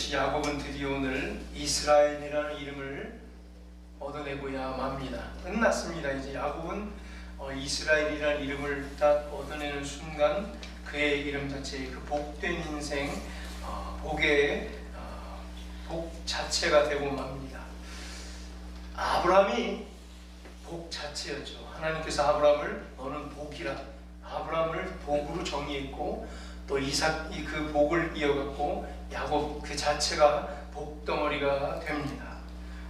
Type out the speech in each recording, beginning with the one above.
그렇지 야곱은 드디어 오늘 이스라엘이라는 이름을 얻어내고야 맙니다. 끝났습니다. 이제 야곱은 이스라엘이라는 이름을 딱 얻어내는 순간 그의 이름 자체의 그 복된 인생, 복의 복 자체가 되고 맙니다. 아브라함이 복 자체였죠. 하나님께서 아브라함을 너는 복이라, 아브라함을 복으로 정의했고 또 이삭이 그 복을 이어갔고 야곱 그 자체가 복덩어리가 됩니다.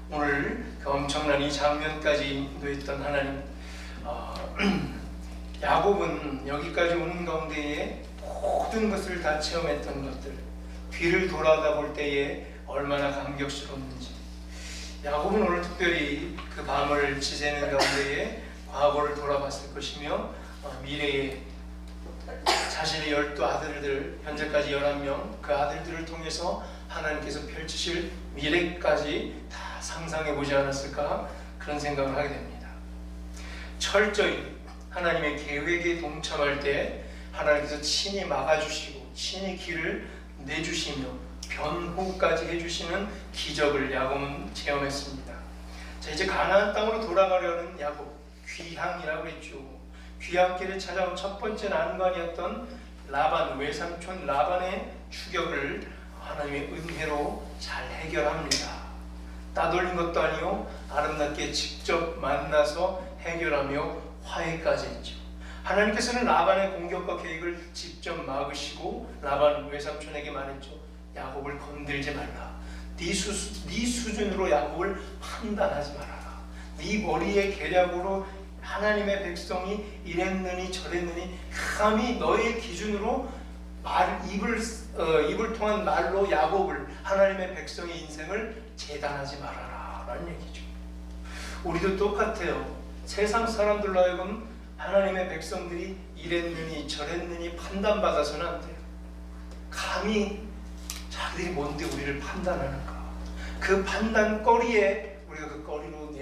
오늘 그 엄청난 이 장면까지 인도했던 하나님, 야곱은 여기까지 오는 가운데에 모든 것을 다 체험했던 것들, 뒤를 돌아다 볼 때에 얼마나 감격스러웠는지, 야곱은 오늘 특별히 그 밤을 지새는 가운데에 과거를 돌아봤을 것이며 미래에 자신의 12아들들, 현재까지 11명, 그 아들들을 통해서 하나님께서 펼치실 미래까지 다 상상해 보지 않았을까, 그런 생각을 하게 됩니다. 철저히 하나님의 계획에 동참할 때 하나님께서 친히 막아주시고 친히 길을 내주시며 변호까지 해주시는 기적을 야곱은 체험했습니다. 자, 이제 가나안 땅으로 돌아가려는 야곱, 귀향이라고 했죠. 귀향길에 찾아온 첫 번째 난관이었던 라반, 외삼촌 라반의 추격을 하나님의 은혜로 잘 해결합니다. 따돌린 것도 아니요, 아름답게 직접 만나서 해결하며 화해까지 했죠. 하나님께서는 라반의 공격과 계획을 직접 막으시고 라반 외삼촌에게 말했죠. 야곱을 건들지 말라. 네 수준으로 야곱을 판단하지 말아라. 네 머리의 계략으로 하나님의 백성이 이랬느니 저랬느니 감히 너의 기준으로 입을 통한 말로 야곱을, 하나님의 백성의 인생을 재단하지 말아라 라는 얘기죠. 우리도 똑같아요. 세상 사람들로 하여금 하나님의 백성들이 이랬느니 저랬느니 판단받아서는 안 돼요. 감히 자기들이 뭔데 우리를 판단하는가, 그 판단거리에 우리가 그 거리로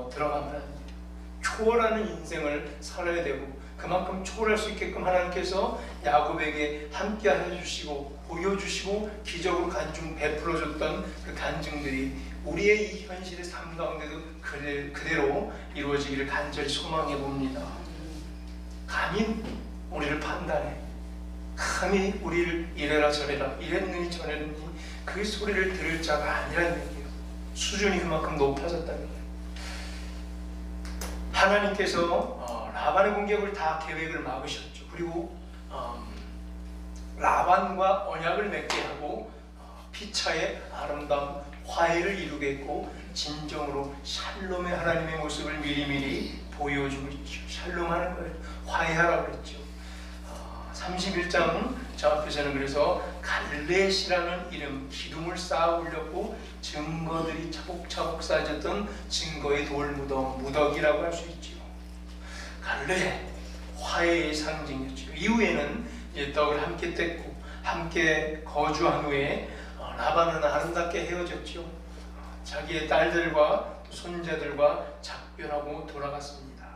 들어가면 안 돼요. 초월하는 인생을 살아야 되고, 그만큼 초월할 수 있게끔 하나님께서 야곱에게 함께 해주시고 보여주시고 기적으로 간증 베풀어줬던 그 간증들이 우리의 이 현실의 삶 가운데도 그대로 이루어지기를 간절히 소망해 봅니다. 감히 우리를 판단해, 감히 우리를 이래라 저래라, 이랬느니 저랬느니 그 소리를 들을 자가 아니라는 얘기예요. 수준이 그만큼 높아졌다는 거예요. 하나님께서 라반의 공격을 다 계획을 막으셨죠. 그리고 라반과 언약을 맺게 하고 피차의 아름다운 화해를 이루게 했고, 진정으로 샬롬의 하나님의 모습을 미리미리 보여주고 있죠. 샬롬하는 거예요. 화해하라고 그랬죠. 31장 저 앞에서는 그래서 갈렛이라는 이름, 기둥을 쌓아 올렸고 증거들이 차곡차곡 쌓여졌던 증거의 돌무덤, 무더기라고 할 수 있죠. 갈렛, 화해의 상징이었죠. 이후에는 이제 떡을 함께 뗐고 함께 거주한 후에 라반은 아름답게 헤어졌죠. 자기의 딸들과 손자들과 작별하고 돌아갔습니다.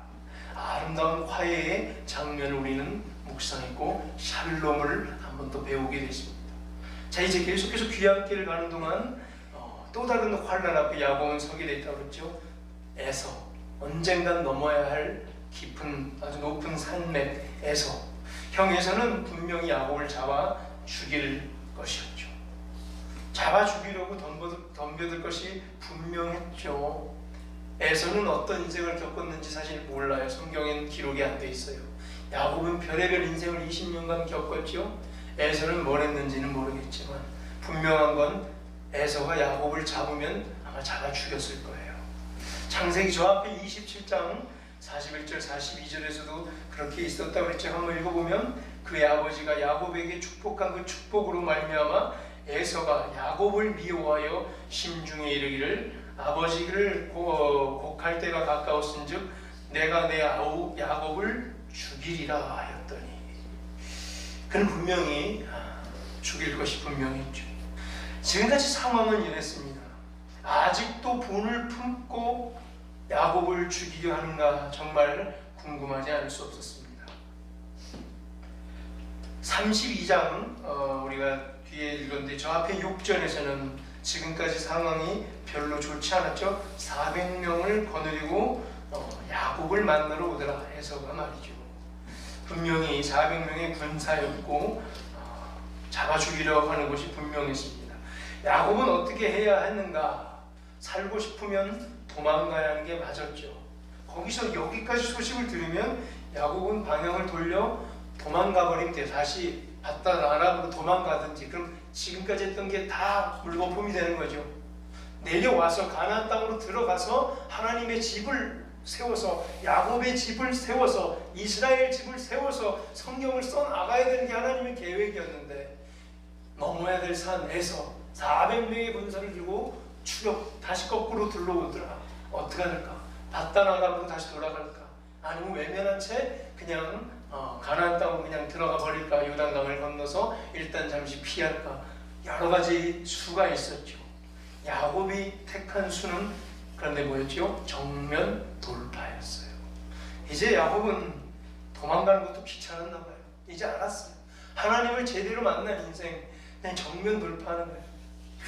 아름다운 화해의 장면을 우리는 묵상했고 샬롬을 한 번 더 배우게 됐습니다. 자, 이제 계속해서 귀향길을 가는 동안 또 다른 환난 앞에 야곱은 서게 됐다고 그랬죠. 에서, 언젠간 넘어야 할 깊은 아주 높은 산맥 에서, 형 에서는 분명히 야곱을 잡아 죽일 것이었죠. 잡아 죽이려고 덤벼들 것이 분명했죠. 에서는 어떤 인생을 겪었는지 사실 몰라요. 성경엔 기록이 안 돼 있어요. 야곱은 별의별 인생을 20년간 겪었죠. 에서는 뭘 했는지는 모르겠지만 분명한 건 에서가 야곱을 잡으면 아마 잡아 죽였을 거예요. 창세기 저 앞에 27장 41절 42절에서도 그렇게 있었다고 그랬죠. 한번 읽어보면 그의 아버지가 야곱에게 축복한 그 축복으로 말미암아 에서가 야곱을 미워하여 심중에 이르기를 아버지를 곡할 때가 가까웠은즉 내가 내 아우 야곱을 죽이리라 하였더니, 그는 분명히 죽일 것이 분명했죠. 지금까지 상황은 이랬습니다. 아직도 분을 품고 야곱을 죽이려 하는가 정말 궁금하지 않을 수 없었습니다. 32장 우리가 뒤에 읽었는데 저 앞에 6절에서는 지금까지 상황이 별로 좋지 않았죠. 400명을 거느리고 야곱을 만나러 오더라 에서가 말이죠. 분명히 400명의 군사였고 잡아 죽이려고 하는 것이 분명했습니다. 야곱은 어떻게 해야 했는가? 살고 싶으면 도망가야 하는 게 맞았죠. 거기서 여기까지 소식을 들으면 야곱은 방향을 돌려 도망가 버리면 돼. 다시 바다 아람으로 도망가든지. 그럼 지금까지 했던 게 다 물거품이 되는 거죠. 내려와서 가나안 땅으로 들어가서 하나님의 집을 세워서, 야곱의 집을 세워서, 이스라엘 집을 세워서 성경을 써나가야 되는 게 하나님의 계획이었는데, 넘어야 될 산에서 400명의 군사를 들고 다시 거꾸로 들러오더라. 어떻게 할까? 바다 아람으로 다시 돌아갈까? 아니면 외면한 채 그냥 가나안 땅으로 그냥 들어가 버릴까? 요단강을 건너서 일단 잠시 피할까? 여러 가지 수가 있었죠. 야곱이 택한 수는 그런데 뭐였죠? 정면 돌파였어요. 이제 야곱은 도망가는 것도 귀찮았나 봐요. 이제 알았어요. 하나님을 제대로 만난 인생, 그냥 정면 돌파하는 거예요.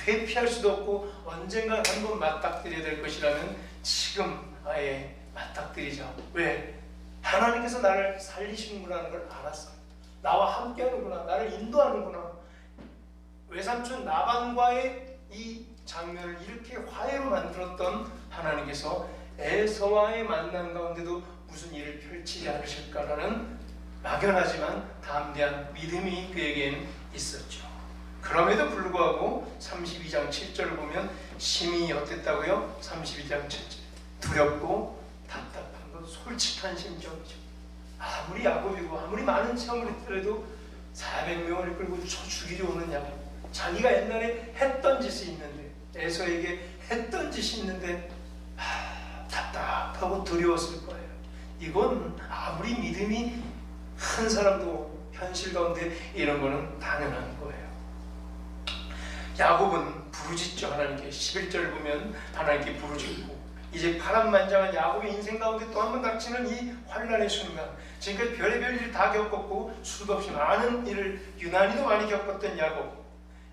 회피할 수도 없고 언젠가 한번 맞닥뜨려야 될 것이라면 지금 아예 맞닥뜨리자. 왜? 하나님께서 나를 살리시는구나 걸 알았어. 나와 함께하는구나. 나를 인도하는구나. 외삼촌 라반과의 이 장면을 이렇게 화해로 만들었던 하나님께서 에서와의 만남 가운데도 무슨 일을 펼치지 않으실까라는 막연하지만 담대한 믿음이 그에겐 있었죠. 그럼에도 불구하고 32장 7절을 보면 심히 어땠다고요? 32장 7절 두렵고 답답한 것, 솔직한 심정이죠. 아무리 야곱이고 아무리 많은 체험을 했더라도 400명을 끌고 쳐 죽이려 오는 야곱, 자기가 옛날에 했던 짓이 있는데, 에서에게 했던 짓이 있는데 답답하고 두려웠을 거예요. 이건 아무리 믿음이 큰 사람도 현실 가운데 이런 거는 당연한 거예요. 야곱은 부르짖죠. 하나님께. 11절 보면 하나님께 부르짖고, 이제 파란만장한 야곱의 인생 가운데 또 한 번 닥치는 이 환난의 순간, 지금까지 별의별 일을 다 겪었고 수도 없이 많은 일을 유난히도 많이 겪었던 야곱,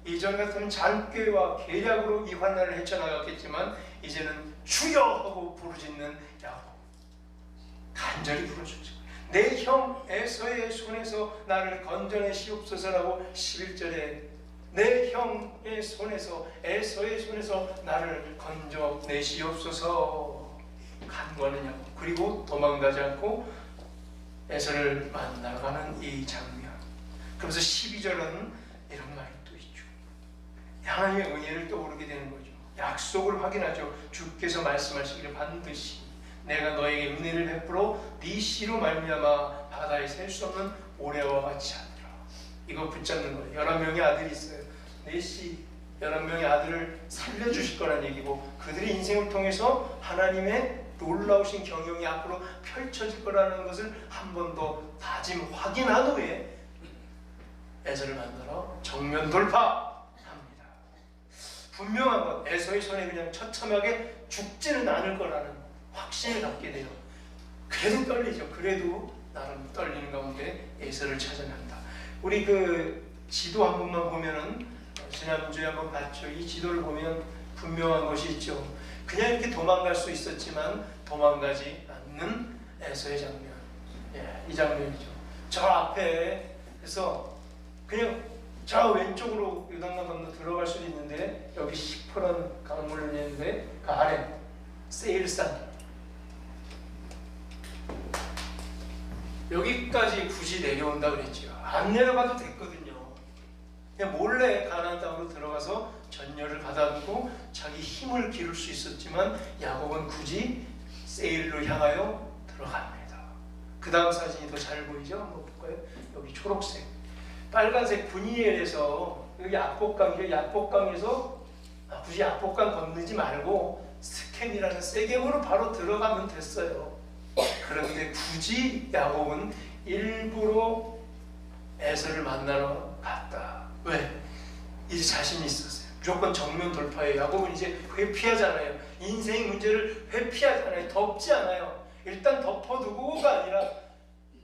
이전 같으면 잔꾀와 계략으로 이 환난을 헤쳐나갔겠지만 이제는 주여 하고 부르짖는 야곱, 간절히 부르짖죠. 내 형 에서의 손에서 나를 건져내시옵소서라고 11절에 내 형의 손에서, 에서의 손에서 나를 건져내시옵소서 간구하는 야곱, 그리고 도망가지 않고 에서를 만나러 가는 이 장면. 그러면서 12절은 이런 말이 또 있죠. 하나님의 은혜를 떠오르게 되는 거죠. 약속을 확인하죠. 주께서 말씀하시기를 반드시 내가 너에게 은혜를 베풀어 네 씨로 말미암아 바다에 셀 수 없는 모래와 같이 하리라. 이거 붙잡는 거예요. 11명의 아들이 있어요. 네 씨, 11명의 아들을 살려주실 거란 얘기고, 그들의 인생을 통해서 하나님의 놀라우신 경영이 앞으로 펼쳐질 거라는 것을 한 번 더 다짐 확인한 후에 에서를 만나러 정면 돌파합니다. 분명한 것, 에서의 손에 그냥 처참하게 죽지는 않을 거라는 확신을 갖게 돼요. 그래도 떨리죠. 그래도 나름 떨리는 가운데 에서를 찾아낸다. 우리 그 지도 한 번만 보면은, 지난주에 한번 봤죠. 이 지도를 보면 분명한 것이 있죠. 그냥 이렇게 도망갈 수 있었지만 도망가지 않는 에서의 장면. 이 장면이죠. 저 앞에 그래서 그냥 저 왼쪽으로 요단강 건너 들어갈 수도 있는데, 여기 시퍼런 강물이 있는데 그 아래 세일산, 여기까지 굳이 내려온다 그랬죠. 안 내려가도 됐거든요. 그냥 몰래 가나안 땅으로 들어가서 전열을 받아두고 자기 힘을 기를 수 있었지만 야곱은 굳이 세일로 향하여 들어갑니다. 그 다음 사진이 더 잘 보이죠? 한번 볼까요? 여기 초록색, 빨간색 분이엘에서 여기 압곡강이에요. 압곡강에서 굳이 압곡강 건너지 말고 스켐이라는 세겜으로 바로 들어가면 됐어요. 그런데 굳이 야곱은 일부러 에서를 만나러 갔다. 왜? 이제 자신이 있었어요. 무조건 정면 돌파예요. 야곱은 이제 회피하잖아요. 인생의 문제를 회피하잖아요. 덮지 않아요. 일단 덮어두고가 아니라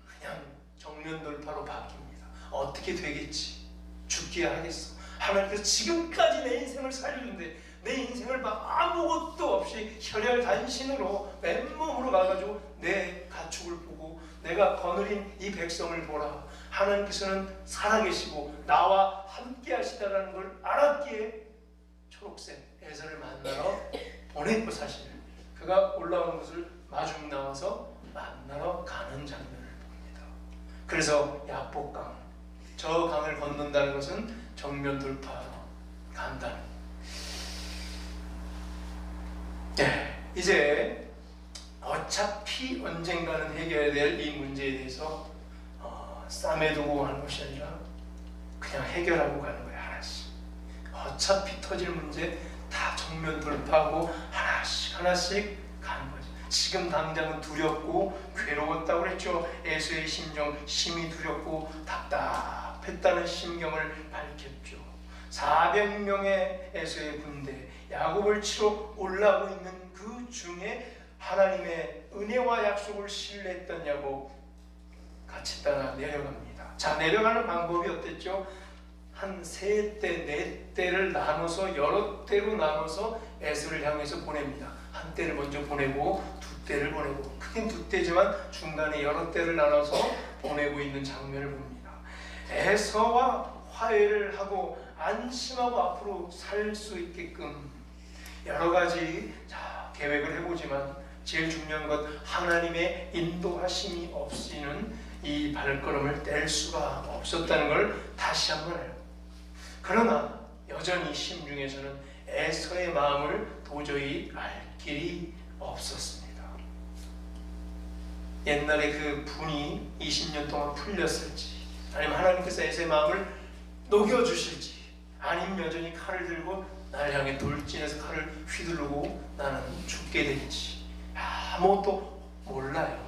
그냥 정면 돌파로 바뀝니다. 어떻게 되겠지? 죽기야 하겠어. 하나님께서 지금까지 내 인생을 살려준대. 내 인생을 막 아무것도 없이 혈혈단신으로 맨몸으로 가가지고 내 가축을 보고 내가 거느린 이 백성을 보라. 하나님께서는 살아계시고 나와 함께 하시다라는 걸 알았기에 초록색 에서를 만나러 보냈고, 사실 그가 올라오는 것을 마중 나와서 만나러 가는 장면을 봅니다. 그래서 야복강, 저 강을 건넌다는 것은 정면 돌파, 간단. 네, 이제 어차피 언젠가는 해결해야 될 이 문제에 대해서 쌈에 두고 하는 것이 아니라 그냥 해결하고 가는 거예요. 하나씩. 어차피 터질 문제 다 정면 돌파하고 하나씩 하나씩 가는 거죠. 지금 당장은 두렵고 괴로웠다고 그랬죠. 에서의 심정, 심히 두렵고 답답했다는 심경을 밝혔죠. 400명의 에서의 군대, 야곱을 치러 올라오고 있는 그 중에 하나님의 은혜와 약속을 신뢰했던 야곱, 같이 따라 내려갑니다. 자, 내려가는 방법이 어땠죠? 한 3대, 4대를 나눠서 여러 대로 나눠서 에서를 향해서 보냅니다. 한 대를 먼저 보내고 2대를 보내고, 크긴 2대지만 중간에 여러 대를 나눠서 보내고 있는 장면을 봅니다. 에서와 화해를 하고 안심하고 앞으로 살 수 있게끔 여러 가지 계획을 해보지만 제일 중요한 것, 하나님의 인도하심이 없이는 이 발걸음을 뗄 수가 없었다는 걸 다시 한번 해요. 그러나 여전히 심중에서는 에서의 마음을 도저히 알 길이 없었습니다. 옛날에 그 분이 20년 동안 풀렸을지, 아니면 하나님께서 에서의 마음을 녹여주실지, 아니면 여전히 칼을 들고 나를 향해 돌진해서 칼을 휘두르고 나는 죽게 될지 아무것도 몰라요.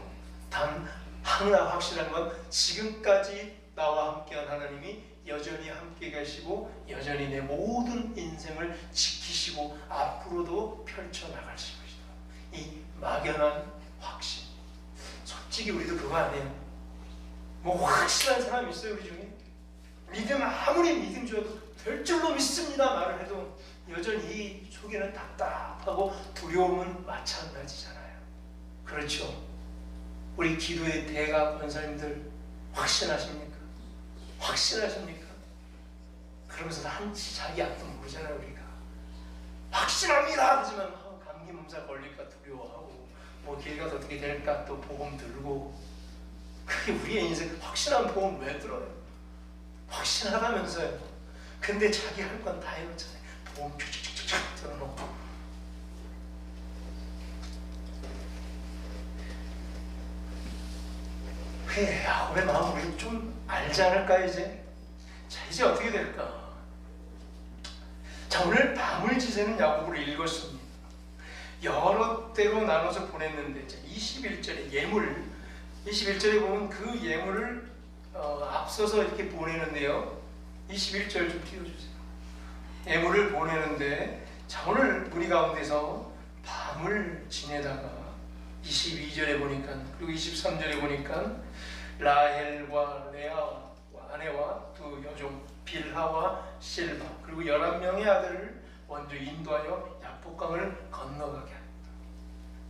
단 하나 확실한 건, 지금까지 나와 함께한 하나님이 여전히 함께 계시고 여전히 내 모든 인생을 지키시고 앞으로도 펼쳐나가실 것이다. 이 막연한 확신. 솔직히 우리도 그거 아니에요. 뭐 확실한 사람이 있어요, 우리 중에? 믿음, 아무리 믿음 줘도 될 줄로 믿습니다 말을 해도 여전히 이 속에는 답답하고 두려움은 마찬가지잖아요. 그렇죠? 우리 기도의 대가 권사님들 확신하십니까? 확신하십니까? 그러면서 한치 자기 앞도 모르잖아요. 우리가 확신합니다 하지만 감기 몸살 걸릴까 두려워하고, 뭐 길 가서 어떻게 될까 또 보험 들고. 그게 우리의 인생. 확신한 보험 왜 들어요? 확신하다면서요. 근데 자기 할 건 다 해놓잖아요. 보험 쫙쫙쫙쫙 들어놓고. 야곱의 마음을 우리 좀 알지 않을까 이제? 자, 이제 어떻게 될까? 자, 오늘 밤을 지새는 야곱을 읽었습니다. 여러 때로 나눠서 보냈는데, 21절에 예물, 21절에 보면 그 예물을 앞서서 이렇게 보내는데요. 21절 좀 띄워주세요. 예물을 보내는데, 자, 오늘 우리 가운데서 밤을 지내다가 22절에 보니까, 그리고 23절에 보니까 라헬과 레아와 아내와 두 여종 빌하와 실바, 그리고 11명의 아들을 먼저 인도하여 야복강을 건너가게 합니다.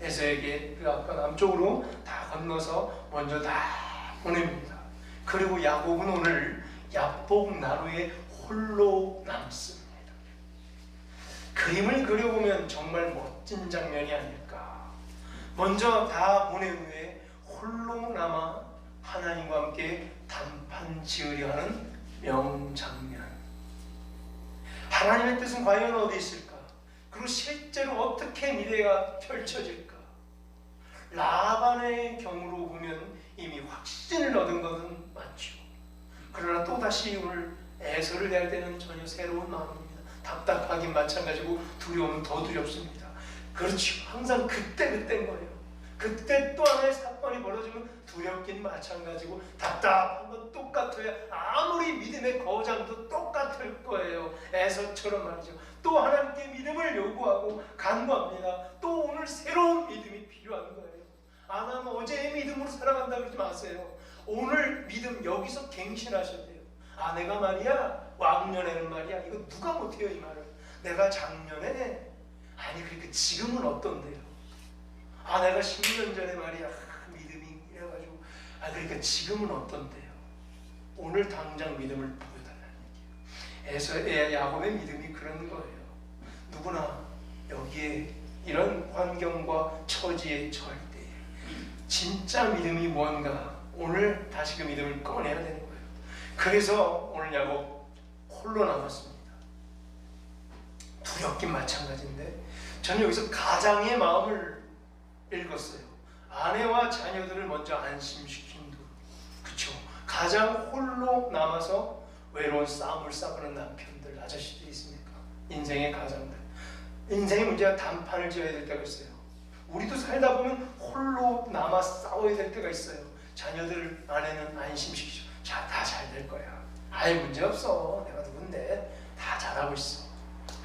에서에게 그 아까 남쪽으로 다 건너서 먼저 다 보냅니다. 그리고 야곱은 오늘 야복 나루에 홀로 남습니다. 그림을 그려보면 정말 멋진 장면이 아닐까. 먼저 다 보낸 후에 홀로 남아 하나님과 함께 단판 지으려 하는 명장면. 하나님의 뜻은 과연 어디 있을까? 그리고 실제로 어떻게 미래가 펼쳐질까? 라반의 경우로 보면 이미 확신을 얻은 것은 맞죠. 그러나 또다시 오늘 에서를 대할 때는 전혀 새로운 마음입니다. 답답하긴 마찬가지고 두려움은 더 두렵습니다. 그렇죠. 항상 그때인 거예요. 그때 또 하나의 사건이 벌어지면 두렵긴 마찬가지고 답답한 건 똑같아요. 아무리 믿음의 거장도 똑같을 거예요. 에서처럼 말이죠. 또 하나님께 믿음을 요구하고 간구합니다. 또 오늘 새로운 믿음이 필요한 거예요. 안 하면 어제의 믿음으로 살아간다 그러지 마세요. 오늘 믿음 여기서 갱신하셔야 돼요. 아내가 말이야 왕년에는 말이야 이거 누가 못해요 이 말을. 내가 작년에 아니 그러니까 지금은 어떤데요? 내가 10년 전에 말이야 믿음이 이래가지고 그러니까 지금은 어떤데요? 오늘 당장 믿음을 보여달라는 얘기예요. 야곱의 믿음이 그런 거예요. 누구나 여기에 이런 환경과 처지에 처할 때 진짜 믿음이 뭔가 오늘 다시 그 믿음을 꺼내야 되는 거예요. 그래서 오늘 야곱 홀로 남았습니다. 두렵긴 마찬가지인데 저는 여기서 가장의 마음을 읽었어요. 아내와 자녀들을 먼저 안심시킨 후, 그쵸? 가장 홀로 남아서 외로운 싸움을 싸우는 남편들, 아저씨들이 있습니까? 인생의 가장들. 인생의 문제가 단판을 지어야 될 때가 있어요. 우리도 살다 보면 홀로 남아 싸워야 될 때가 있어요. 자녀들, 아내는 안심시키죠. 자, 다 잘 될 거야. 문제 없어. 내가 누군데 다 잘하고 있어.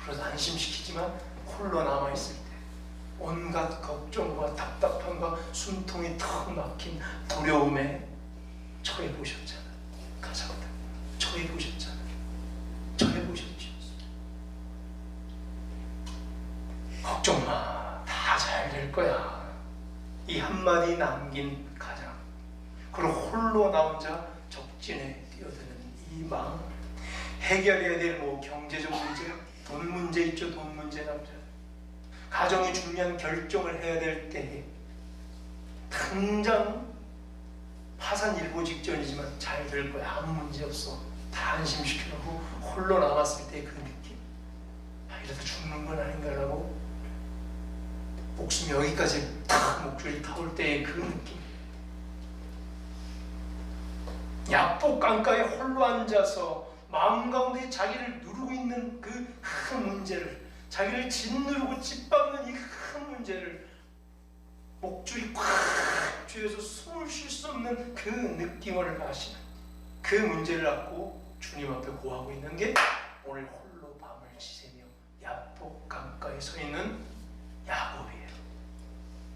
그래서 안심시키지만 홀로 남아있을 때 온갖 걱정과 답답함과 숨통이 턱 막힌 두려움에 처해 보셨잖아요. 가장들 처해 보셨잖아요. 처해 보셨죠. 걱정 마. 다 잘 될 거야. 이 한마디 남긴 가장. 그리고 홀로 나 혼자 적진에 뛰어드는 이 마음. 해결해야 될 뭐 경제적 문제, 돈 문제 있죠. 돈 문제 남자. 가정이 중요한 결정을 해야 될 때에 당장 파산 일보 직전이지만 잘 될 거야. 아무 문제 없어. 다 안심시켜놓고 홀로 남았을 때 그 느낌. 이러다 죽는 건 아닌가라고 목숨이 여기까지 탁 목줄이 타올 때의 그 느낌. 약복 강가에 홀로 앉아서 마음 가운데 자기를 누르고 있는 그 큰 문제를, 자기를 짓누르고 짓밟는 이 큰 문제를 목줄이 꽉 쥐어서 숨을 쉴 수 없는 그 느낌을 아시는 그 문제를 안고 주님 앞에 고하고 있는 게 오늘 홀로 밤을 지새며 야복 강가에 서 있는 야곱이에요.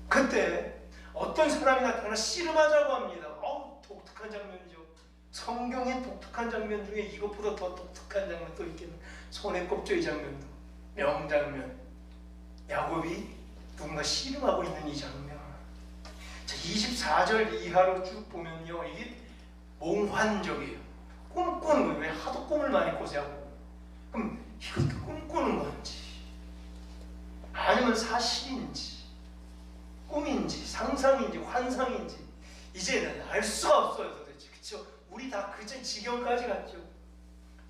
그때 어떤 사람이 나타나 씨름하자고 합니다. 독특한 장면이죠. 성경의 독특한 장면 중에 이것보다 더 독특한 장면 또 있겠네. 손에 꼽죠. 이 장면도 명장면. 야곱이 누군가 씨름하고 있는 이 장면. 자, 24절 이하로 쭉 보면요, 이게 몽환적이에요. 꿈꾸는 거예요. 왜 하도 꿈을 많이 꿔서하고. 그럼 이것도 꿈꾸는 건지 아니면 사실인지 꿈인지 상상인지 환상인지 이제는 알 수가 없어요. 도대체. 그쵸? 우리 다 그 지경까지 갔죠.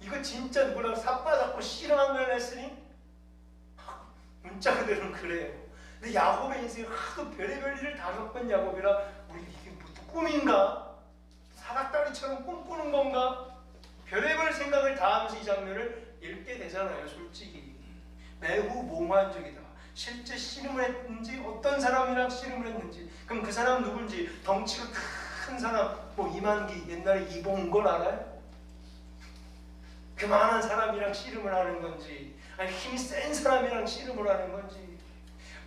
이거 진짜 누구랑 삿바잡고 씨름한 걸 했으니 문자 그대로는 그래요. 근데 야곱의 인생을 하도 별의별 일을 다 겪은 야곱이라 우리 이게 뭐 꿈인가? 사각다리처럼 꿈꾸는 건가? 별의별 생각을 다 하면서 이 장면을 읽게 되잖아요. 솔직히 매우 몽환적이다. 실제 씨름을 했는지, 어떤 사람이랑 씨름을 했는지, 그럼 그 사람 누군지, 덩치가 큰 사람, 뭐 이만기, 옛날에 이봉걸 알아요? 그만한 사람이랑 씨름을 하는 건지, 아니 힘이 센 사람이랑 씨름을 하는 건지.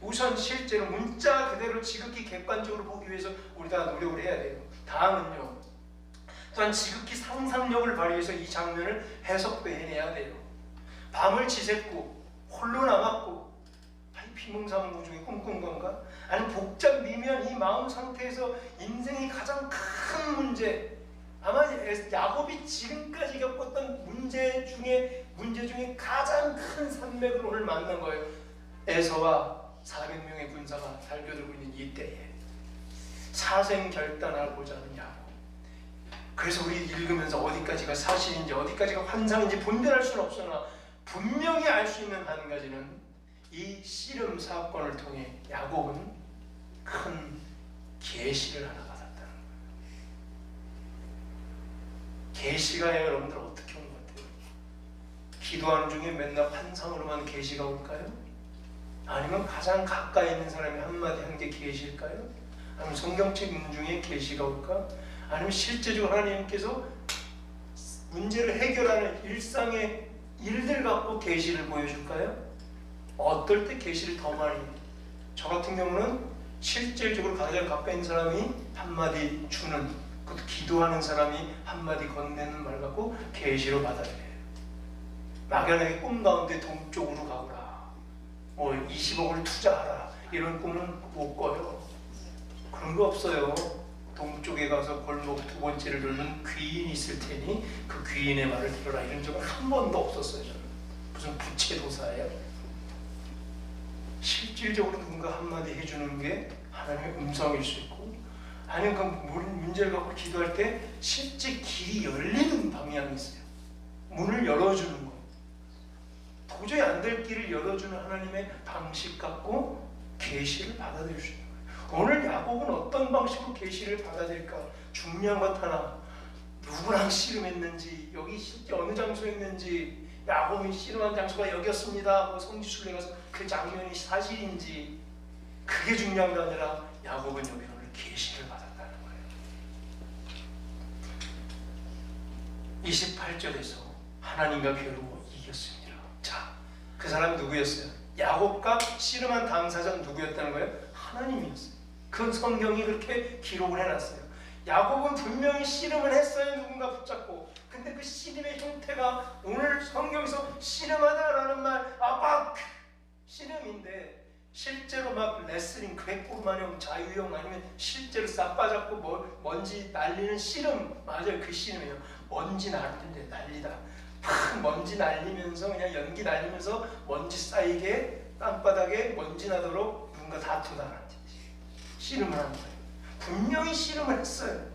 우선 실제로 문자 그대로 지극히 객관적으로 보기 위해서 우리 다 노력을 해야 돼요. 다음은요, 또한 지극히 상상력을 발휘해서 이 장면을 해석해내야 돼요. 밤을 지샜고 홀로 남았고 피몽사몽 중에 꿈꾼 건가? 아니면 복잡 미묘한 이 마음 상태에서 인생의 가장 큰 문제, 아마 야곱이 지금까지 겪었던 문제 중에 가장 큰 산맥을 오늘 만난 거예요. 에서와 400명의 군사가 달겨들고 있는 이때에 사생결단하고자 하는 야곱. 그래서 우리 읽으면서 어디까지가 사실인지 어디까지가 환상인지 분별할 수는 없으나 분명히 알 수 있는 한 가지는 이 씨름 사건을 통해 야곱은 큰 계시를 하나 받았다는 거예요. 계시가 여러분들 어떻게 온 것 같아요? 기도하는 중에 맨날 환상으로만 계시가 올까요? 아니면 가장 가까이 있는 사람이 한마디 한 게 계시일까요? 아니면 성경책 읽는 중에 계시가 올까? 아니면 실제적으로 하나님께서 문제를 해결하는 일상의 일들 갖고 계시를 보여줄까요? 어떨 때 계시를 더 많이 해요? 저 같은 경우는 실질적으로 가장 가까이 있는 사람이 한마디 주는 그것도 기도하는 사람이 한마디 건네는 말 갖고 계시로 받아들여요. 막연하게 꿈 가운데 동쪽으로 가거라, 20억을 투자하라, 이런 꿈은 못 꿔요. 그런 거 없어요. 동쪽에 가서 골목 두 번째를 돌면 귀인이 있을 테니 그 귀인의 말을 들어라, 이런 적은 한 번도 없었어요. 저는 무슨 부채도사예요? 실질적으로 누군가 한마디 해주는 게 하나님의 음성일 수 있고, 아니면 그 문제를 갖고 기도할 때 실제 길이 열리는 방향이 있어요. 문을 열어주는 거. 도저히 안 될 길을 열어주는 하나님의 방식 갖고 계시를 받아들일 수 있는 거예요. 오늘 야곱은 어떤 방식으로 계시를 받아들일까? 중요한 것 하나, 누구랑 씨름했는지, 여기 실제 어느 장소에 있는지, 야곱이 씨름한 장소가 여기였습니다, 성지순례 가서 그 장면이 사실인지, 그게 중요한 게 아니라 야곱은 여기 오늘 계시를 받았다는 거예요. 28절에서 하나님과 겨루고 이겼습니다. 자, 그 사람이 누구였어요? 야곱과 씨름한 당사자는 누구였다는 거예요? 하나님이었어요. 그건 성경이 그렇게 기록을 해놨어요. 야곱은 분명히 씨름을 했어요. 누군가 붙잡고. 근데 그 씨름의 형태가 오늘 성경에서 씨름하다라는 말, 막 씨름인데 실제로 막 레슬링, 괴꼬르마냥 자유형, 아니면 실제로 싹바잡고 먼지 날리는 씨름, 맞아요. 그 씨름이에요. 먼지 날리는데 난리다. 막 먼지 날리면서, 그냥 연기 날리면서 먼지 쌓이게 땅바닥에 먼지 나도록 누군가 다투다라는 뜻이 씨름을 하는 거예요. 분명히 씨름을 했어요.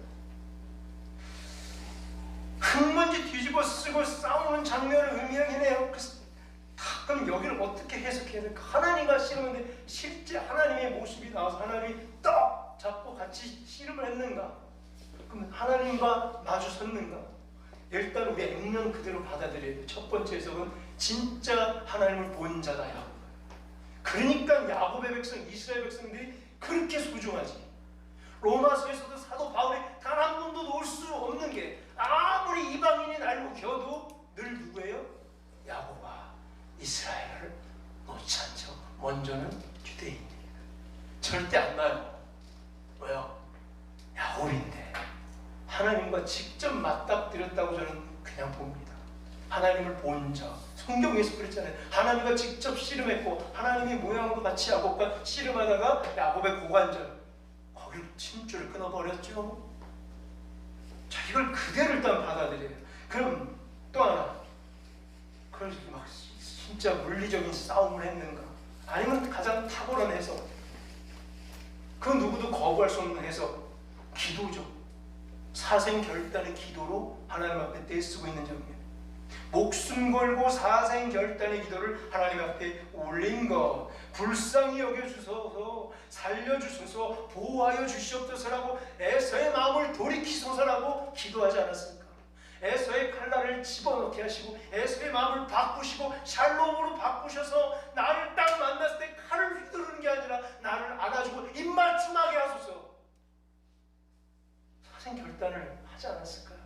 흙먼지 뒤집어 쓰고 싸우는 장면을 의미하긴 해요. 그럼 여기를 어떻게 해석해야 될까? 하나님과 씨름인데 실제 하나님의 모습이 나와서 하나님이 떡 잡고 같이 씨름을 했는가? 그럼 하나님과 마주 섰는가? 일단 우리 액면 그대로 받아들여야 돼요. 첫 번째 해석은 진짜 하나님을 본 자다, 야곱. 그러니까 야곱의 백성, 이스라엘 백성들이 그렇게 소중하지. 로마서에서도 사도 바울이 단 한 번도 놓을 수 없는 게, 아무리 이방인이 날고 겨도 늘 누구예요? 야곱아, 이스라엘을 놓지 않죠. 먼저는 유대인이니까. 절대 안 나요. 왜요? 야곱인데 하나님과 직접 맞닥뜨렸다고 저는 그냥 봅니다. 하나님을 본 자. 성경에서 그랬잖아요. 하나님과 직접 씨름했고, 하나님의 모양으로 같이 야곱과 씨름하다가 야곱의 고관절, 거기를 침줄을 끊어버렸죠. 자, 이걸 그대로 일단 받아들여요. 그럼 또 하나, 그럼 막 진짜 물리적인 싸움을 했는가? 아니면 가장 탁월한 해석, 그 누구도 거부할 수 없는 해석, 기도죠. 사생결단의 기도로 하나님 앞에 떼쓰고 있는 장면. 목숨 걸고 사생결단의 기도를 하나님 앞에 올린 것, 불쌍히 여겨주소서, 살려주소서, 보호하여 주시옵소서라고 에서의 마음을 돌이키소서라고 기도하지 않았습니까? 에서의 칼날을 집어넣게 하시고 에서의 마음을 바꾸시고 샬롬으로 바꾸셔서 나를 딱 만났을 때 칼을 휘두르는 게 아니라 나를 안아주고 입맞춤하게 하소서. 사생결단을 하지 않았을까요?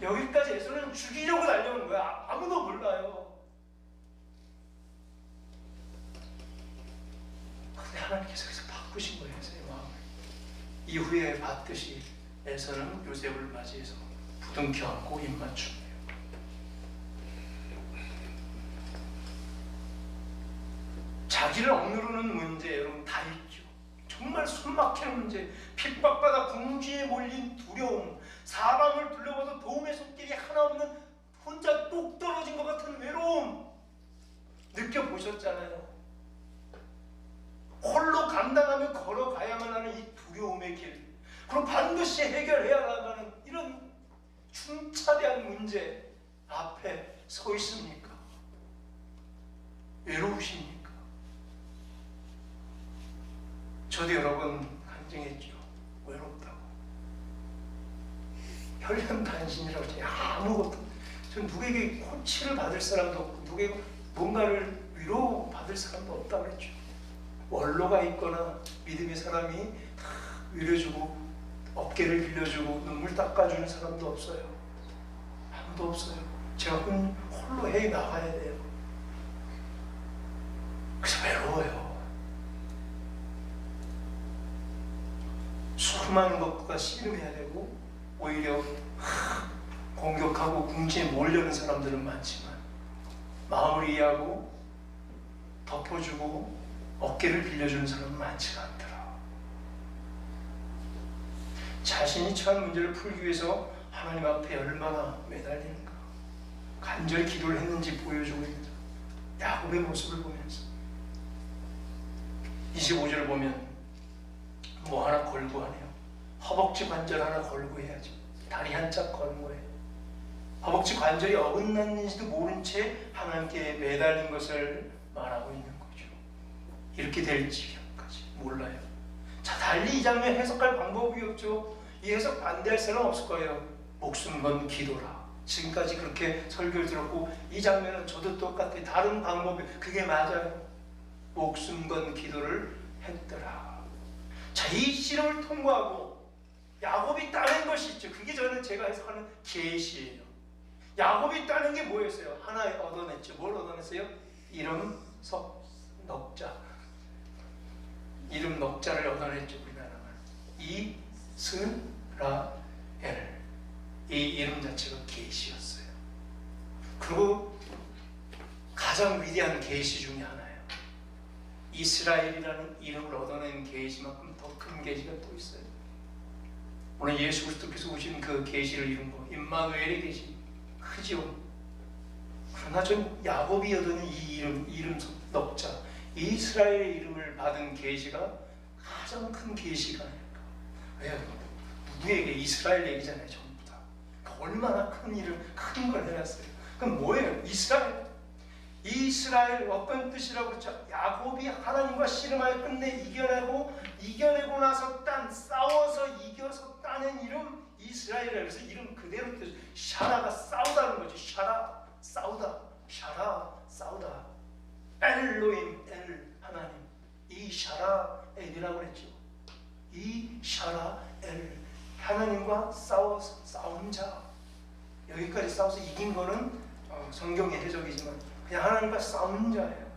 여기까지 에서는 죽이려고 달려오는 거야. 아무도 몰라요. 근데 하나님께서 그래서 바꾸신 거예요, 에서의 마음을. 이후에 봤듯이 에서는 요셉을 맞이해서 부둥켜 안고 입맞춤이에요. 자기를 억누르는 문제, 여러분 다 있죠. 정말 숨막히는 문제, 핍박받아 궁지에 몰린 두려움, 사방을 둘러봐도 도움의 손길이 하나 없는 혼자 똑 떨어진 것 같은 외로움 느껴보셨잖아요. 홀로 감당하며 걸어가야만 하는 이 두려움의 길, 그리고 반드시 해결해야 나가는 이런 중차대한 문제 앞에 서 있습니까? 외로우십니까? 저도 여러 번 간증했죠. 외롭다고. 혈연단신이라고 하지. 아무것도, 전 누구에게 코치를 받을 사람도 없고 누구에게 뭔가를 위로받을 사람도 없다고 그랬죠. 원로가 있거나 믿음의 사람이 다 위로해주고 어깨를 빌려주고 눈물 닦아주는 사람도 없어요. 아무도 없어요. 제가 홀로 해 나가야 돼요. 그래서 외로워요. 수많은 것과 씨름해야 되고 오히려 공격하고 궁지에 몰려는 사람들은 많지만 마음을 이해하고 덮어주고 어깨를 빌려주는 사람은 많지가 않더라. 자신이 처한 문제를 풀기 위해서 하나님 앞에 얼마나 매달리는가, 간절히 기도를 했는지 보여주고 있는 야곱의 모습을 보면서 25절을 보면 뭐 하나 걸고 하네요. 허벅지 관절 하나 걸고 해야지. 다리 한짝 거는 거예요. 허벅지 관절이 어긋났는지도 모른 채 하나님께 매달린 것을 말하고 있는 거죠. 이렇게 될 지경까지 몰라요. 자, 달리 이 장면 해석할 방법이 없죠. 이 해석 반대할 사람 없을 거예요. 목숨 건 기도라. 지금까지 그렇게 설교를 들었고 이 장면은 저도 똑같아요. 다른 방법이 그게 맞아요. 목숨 건 기도를 했더라. 자, 이 시험을 통과하고 야곱이 따낸 것이 있죠. 그게 제가 해석하는 계시예요. 야곱이 따낸 게 뭐였어요? 하나 얻어냈죠. 뭘 얻어냈어요? 이름 넉자. 이름 넉자를 얻어냈죠. 우리나라는 이스라엘. 이 이름 자체가 계시였어요. 그리고 가장 위대한 계시 중에 하나예요. 이스라엘이라는 이름을 얻어낸 계시만큼 더 큰 계시가 또 있어요. 오늘 예수 그리스도께서 오신 그 계시를 이룬 거, 임마누엘의 계시, 크지요. 그러나 전 야곱이 얻은 이 이름 넉자, 이스라엘의 이름을 받은 계시가 가장 큰 계시가 아닐까. 왜요? 누구에게? 이스라엘 얘기잖아요, 전부 다. 그러니까 얼마나 큰 이름, 큰 걸 해놨어요. 그럼 뭐예요? 이스라엘 어떤 뜻이라고 그랬죠? 야곱이 하나님과 씨름하여 끝내 이겨내고 나서 싸워서 이겨서 따낸 이름 이스라엘이라고. 그래서 이름 그대로 뜻 샤라가 싸우다는 거죠. 샤라 싸우다, 샤라 싸우다. 엘로임 엘 하나님, 이 샤라 엘이라고 그랬죠. 이 샤라 엘 하나님과 싸워서 싸운 자. 여기까지 싸워서 이긴 거는 성경의 해석이지만 그냥 하나님과 싸우는 자예요.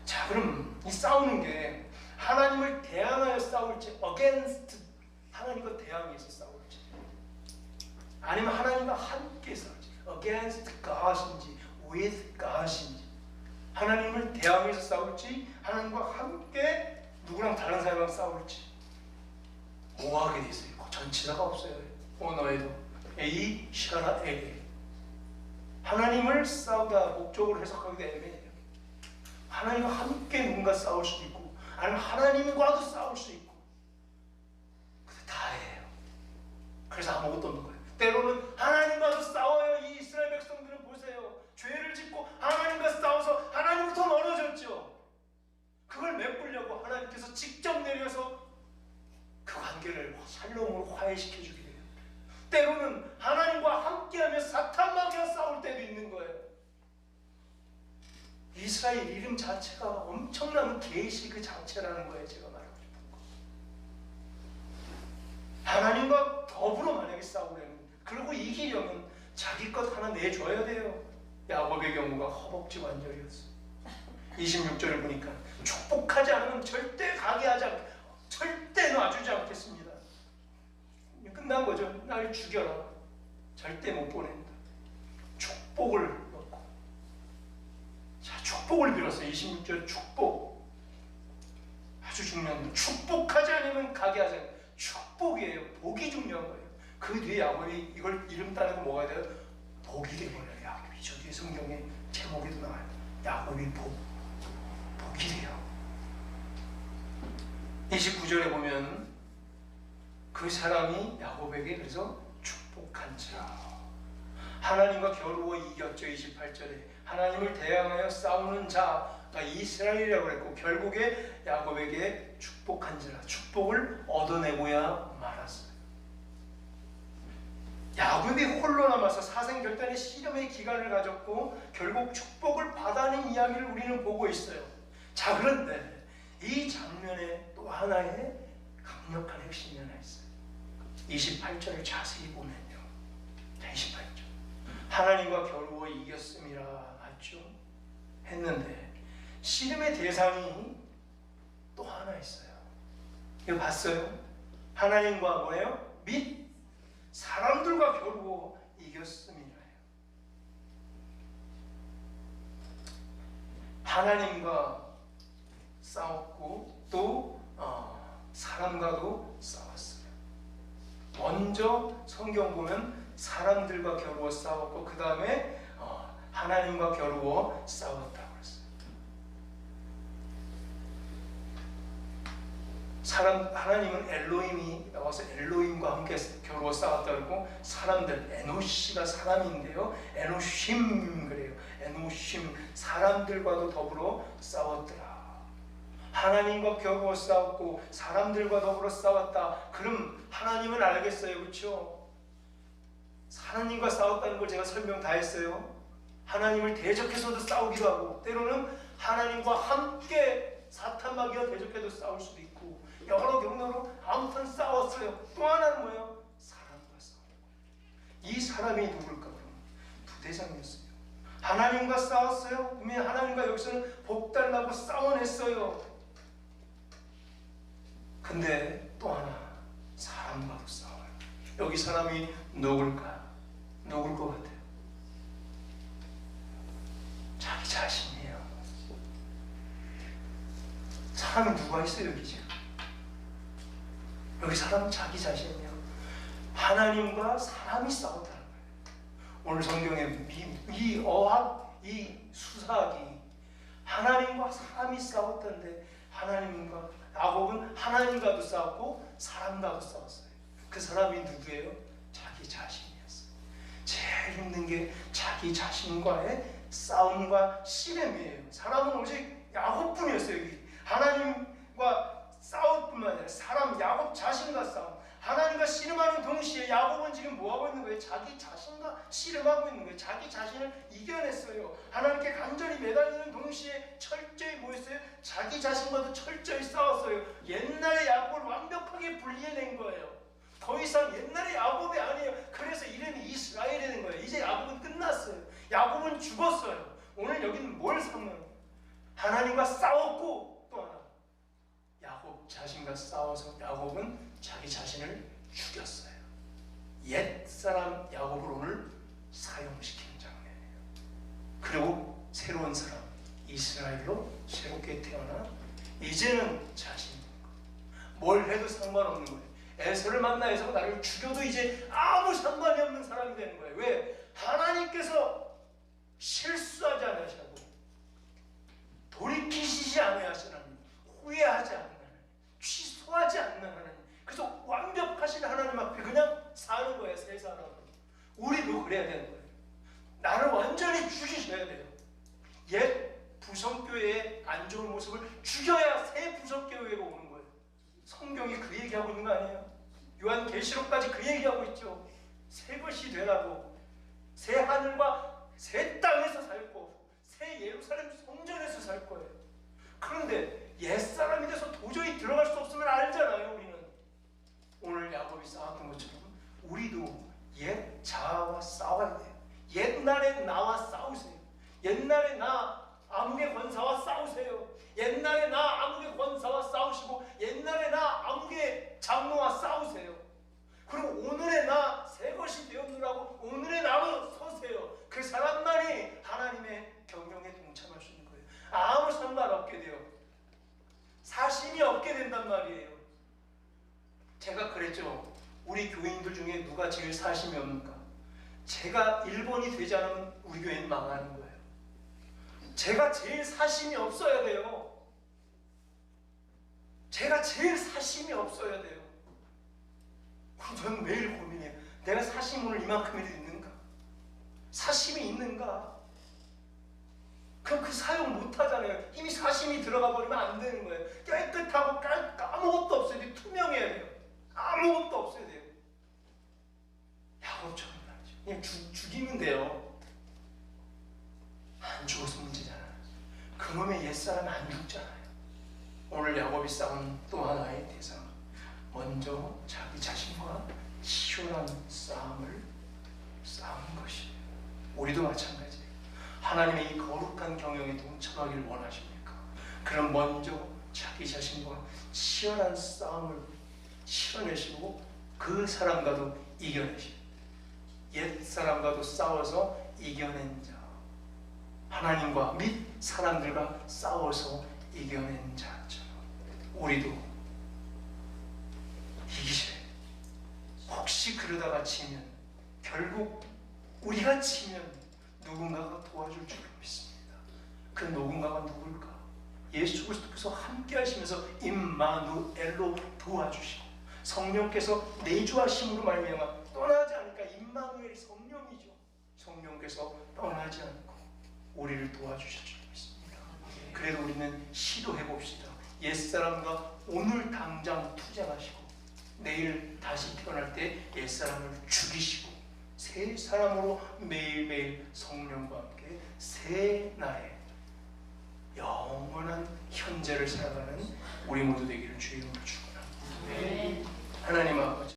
자, 그럼 이 싸우는 게 하나님을 대항하여 싸울지, against 하나님과 대항해서 싸울지, 아니면 하나님과 함께 싸울지, against God인지 with God인지, 하나님을 대항해서 싸울지, 하나님과 함께 누구랑 다른 사람이랑 싸울지 모호하게 돼 있어요. 전치사가 없어요. 언어에도 에이 샤라 에게. 하나님을 싸우다 목적으로 해석하기도 애매해요. 하나님과 함께 누군가 싸울 수도 있고, 아니면 하나님과도 싸울 수 있고, 근데 다예요. 그래서 아무것도 없는 거예요. 때로는 하나님과도 싸워요. 이 이스라엘 백성들은 보세요. 죄를 짓고 하나님과 싸워서 하나님부터 멀어졌죠. 그걸 메꾸려고 하나님께서 직접 내려서 그 관계를 샬롬으로 화해시켜주게 돼요. 때로는 하나님과 함께하며 사탄마귀와 싸울 때도 있는 거예요. 이스라엘 이름 자체가 엄청난 계시 그 자체라는 거예요. 제가 말하고 싶은 거. 하나님과 더불어 만약에 싸우려면, 그리고 이기려면 자기 것 하나 내줘야 돼요. 야곱의 경우가 허벅지 관절이었어요. 26절을 보니까 축복하지 않으면 절대 가게 하지 않고 절대 놔주지 않겠습니다. 끝난 거죠. 날 죽여라. 절대 못 보낸다. 축복을 넣고. 자, 축복을 빌었어요. 26절 축복. 아주 중요한 거. 축복하지 않으면 가게 하지 않고. 축복이에요. 복이 중요한 거예요. 그 뒤에 야곱이 이걸 이름 따르고 뭐가 돼요? 복이 되버려요. 야곱이. 저 뒤에 성경에 제목에도 나와요. 야곱이 복이 돼요. 29절에 보면 그 사람이 야곱에게 그래서 축복한지라. 하나님과 겨루어 이겼죠. 28절에 하나님을 대항하여 싸우는 자가 이스라엘이라고 했고, 결국에 야곱에게 축복한지라. 축복을 얻어내고야 말았어요. 야곱이 홀로 남아서 사생결단의 시름의 기간을 가졌고 결국 축복을 받아낸 이야기를 우리는 보고 있어요. 자, 그런데 이 장면에 또 하나의 강력한 핵심이 하나 있어요. 28절을 자세히 보면요. 28절. 하나님과 겨루어 이겼음이라 맞죠? 했는데 씨름의 대상이 또 하나 있어요. 이거 봤어요? 하나님과 뭐예요? 및 사람들과 겨루어 이겼음이라. 하나님과 싸웠고 또 사람과도 싸웠어요. 먼저 성경 보면 사람들과 겨루어 싸웠고 그 다음에 하나님과 겨루어 싸웠다고 그랬어요. 하나님은 엘로힘이 나와서 엘로힘과 함께 겨루어 싸웠다고 그러고, 사람들, 에노시가 사람인데요, 에노심 그래요. 에노심, 사람들과도 더불어 싸웠더라. 하나님과 겨루어 싸웠고 사람들과 더불어 싸웠다. 그럼 하나님은 알겠어요, 그렇죠? 하나님과 싸웠다는 걸 제가 설명 다 했어요. 하나님을 대적해서도 싸우기도 하고, 때로는 하나님과 함께 사탄마귀와 대적해도 싸울 수도 있고, 여러 경로로 아무튼 싸웠어요. 또 하나는 뭐예요? 사람과 싸우는 거예요. 이 사람이 누굴까? 그럼 부대장이었어요. 하나님과 싸웠어요. 분명히 하나님과 여기서는 복달라고 싸워냈어요. 근데 또 하나, 사람과도 싸워요. 여기 사람이 누굴까? 누굴 것 같아요? 자기 자신이에요. 사람이 누가 있어요, 여기 지금? 여기 사람은 자기 자신이에요. 하나님과 사람이 싸웠다는 거예요. 오늘 성경에 이 어학, 이 수사학이 하나님과 사람이 싸웠던데, 하나님과 야곱은 하나님과도 싸웠고 사람과도 싸웠어요. 그 사람이 누구예요? 자기 자신이었어요. 제일 힘든 게 자기 자신과의 싸움과 씨름이에요. 사람은 오직 야곱뿐이었어요. 여기 하나님과 싸울 뿐만 아니라 사람, 야곱 자신과 싸움. 하나님과 씨름하는 동시에 야곱은 지금 뭐하고 있는 거예요? 자기 자신과 씨름하고 있는 거예요. 자기 자신을 이겨냈어요. 하나님께 간절히 매달리는 동시에 철저히 뭐했어요? 자기 자신과도 철저히 싸웠어요. 옛날의 야곱을 완벽하게 분리해낸 거예요. 더 이상 옛날의 야곱이 아니에요. 그래서 이름이 이스라엘이 된 거예요. 이제 야곱은 끝났어요. 야곱은 죽었어요. 오늘 여기는 뭘 삼는? 하나님과 싸웠고, 또 하나, 야곱 자신과 싸워서 야곱은 자기 자신을 죽였어요. 옛사람 야곱을 오늘 사용시키는 장면이에요. 그리고 새로운 사람 이스라엘로 새롭게 태어나 이제는 자신인 거예요. 뭘 해도 상관없는 거예요. 에서를 만나 에서가 나를 죽여도 이제 아무 상관이 없는 사람이 되는 거예요. 왜? 하나님께서 실수하지 않으시고 돌이키시지 않으시는 하나님, 후회하지 않는 하나님, 취소하지 않는 하나님, 그래서 완벽하신 하나님 앞에 그냥 사는 거예요. 새 사람은. 우리도 그래야 되는 거예요. 나를 완전히 죽이셔야 돼요. 옛 부성교회의 안 좋은 모습을 죽여야 새 부성교회가 오는 거예요. 성경이 그 얘기하고 있는 거 아니에요? 요한계시록까지 그 얘기하고 있죠. 새 것이 되라고, 새 하늘과 새 땅에서 살 거고 새 예루살렘 성전에서 살 거예요. 그런데 옛사람이 돼서 도저히 들어갈 수 없으면 알잖아요. 우리는 오늘 야곱이 싸웠던 것처럼 우리도 옛 자아와 싸워야 돼요. 옛날에 나와 싸우세요. 옛날에 나 암흑의 권사와 싸우세요. 옛날에 나 암흑의 권사와 싸우시고 옛날에 나 암흑의 장로와 싸우세요. 그리고 오늘의 나 새 것이 되었느라고 오늘의 나로 서세요. 그 사람만이 하나님의 경영에 동참할 수 있는 거예요. 아무 상관없게 돼요. 사심이 없게 된단 말이에요. 제가 그랬죠. 우리 교인들 중에 누가 제일 사심이 없는가? 제가 1번이 되지 않으면 우리 교회는 망하는 거예요. 제가 제일 사심이 없어야 돼요. 제가 제일 사심이 없어야 돼요. 그럼 저는 매일 고민해요. 내가 사심 오늘 이만큼이라도 있는가? 사심이 있는가? 그럼 그 사용 못 하잖아요. 이미 사심이 들어가 버리면 안 되는 거예요. 깨끗하고 아무것도 없어야 돼요. 투명해야 돼요. 아무것도 없어야 돼요. 야곱처럼 말이죠. 그냥 죽이면 돼요. 안 죽어서 문제잖아요. 그놈의 옛사람은 안 죽잖아요. 오늘 야곱이 싸운 또 하나의 대상, 먼저 자기 자신과 치열한 싸움을 싸운 것이에요. 우리도 마찬가지예요. 하나님의 이 거룩한 경영에 동참하기를 원하십니까? 그럼 먼저 자기 자신과 치열한 싸움을 치러내시고 그 사람과도 이겨내십니다. 옛사람과도 싸워서 이겨낸 자, 하나님과 및 사람들과 싸워서 이겨낸 자처럼 우리도 이기셔야 돼요. 혹시 그러다가 지면, 결국 우리가 지면 누군가가 도와줄 줄 믿습니다. 그 누군가가 누굴까? 예수 그리스도께서 함께 하시면서 임마누엘로 도와주시고 성령께서 내주하심으로 말미암아 떠나지 않으니까 임마누엘이 성령이죠. 성령께서 떠나지 않고 우리를 도와주실 줄 믿습니다. 그래도 우리는 시도해 봅시다. 옛사람과 오늘 당장 투쟁하시고 내일 다시 태어날 때 옛사람을 죽이시고 새 사람으로 매일매일 성령과 함께 새 나의 영원한 현재를 살아가는 우리 모두 되기를 주의 이름으로 축원합니다. 하나님 아버지,